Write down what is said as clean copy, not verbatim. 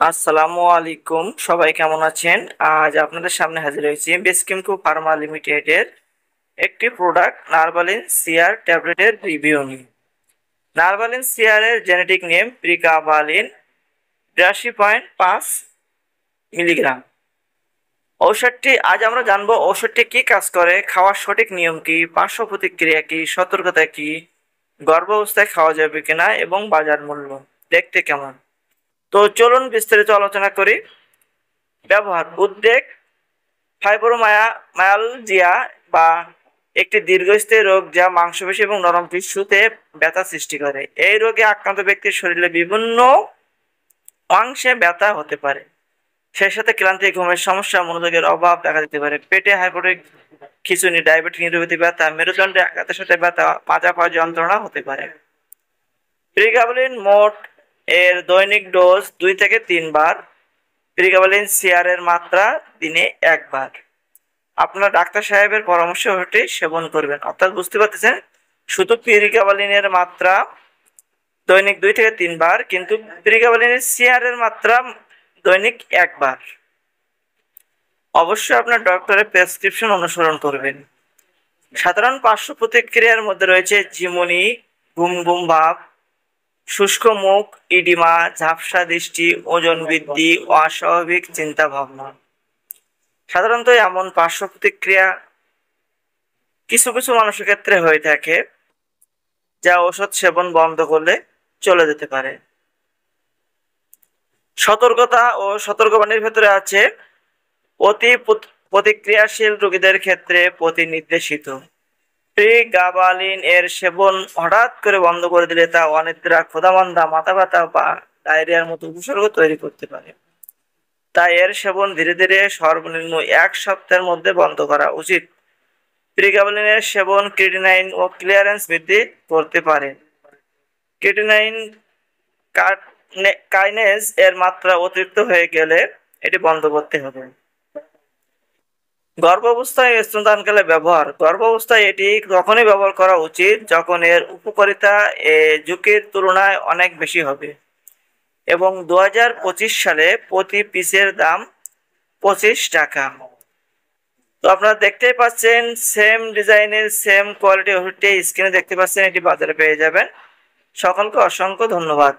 আসসালামু আলাইকুম, সবাই কেমন আছেন? আজ আপনাদের সামনে হাজির হয়েছি বেসকিমকো ফার্মা লিমিটেডের একটি প্রোডাক্ট নারবালিন সিআর ট্যাবলেটের রিভিউ নিয়ে। নারবালিন সিআর এর জেনেটিক নেম প্রিগাবালিন 82.5 মিলিগ্রাম। ঔষধটি আজ আমরা জানবো ঔষধটি কি কাজ করে, খাওয়ার সঠিক নিয়ম কি, পার্শ্ব প্রতিক্রিয়া কি, সতর্কতা কি, গর্ভাবস্থায় খাওয়া যাবে কিনা এবং বাজার মূল্য দেখতে কেমন। তো চলুন বিস্তারিত আলোচনা করি। ব্যবহার উদ্বেগ ফাইব্রোমায়ালজিয়া বা একটি দীর্ঘস্থায়ী রোগ যা মাংসপেশি এবং নরম টিস্যুতে ব্যথা সৃষ্টি করে। এই রোগে আক্রান্ত ব্যক্তির শরীরে বিভিন্ন অংশে ব্যথা হতে পারে। সেই সাথে ক্লান্তি, ঘুমের সমস্যা, মনোযোগের অভাব দেখা দিতে পারে। পেটে হাইপোটিক খিঁচুনি, ডায়াবেটিক নিউরোপ্যাথি ব্যথা, মেরুদণ্ডে আঘাতের সাথে ব্যথা, মাজা পা যন্ত্রণা হতে পারে। প্রিগাবালিন মোট এর দৈনিক ডোজ 2 থেকে 3 বার। প্রিগাবালিন সিআর এর মাত্রা দিনে 1 বার। আপনার ডাক্তার সাহেবের পরামর্শ হতে সেবন করবেন। অর্থাৎ বুঝতে পারতেছেন, শুধু প্রিগাবালিনের মাত্রা দৈনিক 2 থেকে 3 বার, কিন্তু প্রিগাবালিনের সিআর এর মাত্রা দৈনিক 1 বার। অবশ্যই আপনার ডক্টরের প্রেসক্রিপশন অনুসরণ করবেন। সাধারণ পার্শ্ব প্রতিক্রিয়ার মধ্যে রয়েছে ঝিমুনি, ঘুম ঘুম ভাব, শুষ্ক মুখ, ইডিমা, ঝাপসা দৃষ্টি, ওজন বৃদ্ধি, অস্বাভাবিক চিন্তা ভাবনা। সাধারণত এমন পার্শ্ব প্রতিক্রিয়া কিছু কিছু মানুষের ক্ষেত্রে হয়ে থাকে, যা ওষুধ সেবন বন্ধ করলে চলে যেতে পারে। সতর্কতা ও সতর্কবাণীর ভেতরে আছে অতি প্রতিক্রিয়াশীল রোগীদের ক্ষেত্রে প্রতিনির্দেশিত। প্রিগাবালিন এর সেবন হঠাৎ করে বন্ধ করে দিলে তা অনিদ্রা, ক্ষুধামন্দা, মাথা ব্যথা বা ডায়রিয়ার মতো উপসর্গ তৈরি করতে পারে। তাই এর সেবন ধীরে ধীরে সর্বনিম্ন 1 সপ্তাহের মধ্যে বন্ধ করা উচিত। প্রিগাবালিনের সেবন ক্রিয়েটিনাইন ও ক্লিয়ারেন্স বৃদ্ধি করতে পারে। ক্রিয়েটিনাইন কাইনেজ এর মাত্রা অতিরিক্ত হয়ে গেলে এটি বন্ধ করতে হবে। গর্ভাবস্থায় স্তনদানকালে ব্যবহার। গর্ভাবস্থায় এটি তখনই ব্যবহার করা উচিত যখন এর উপকারিতা ঝুঁকির তুলনায় অনেক বেশি হবে এবং 2025 সালে প্রতি পিসের দাম 25 টাকা। তো আপনারা দেখতেই পাচ্ছেন, সেম ডিজাইনের সেম কোয়ালিটি ওষুধটি স্ক্রিনে দেখতে পাচ্ছেন, এটি বাজারে পেয়ে যাবেন। সকলকে অসংখ্য ধন্যবাদ।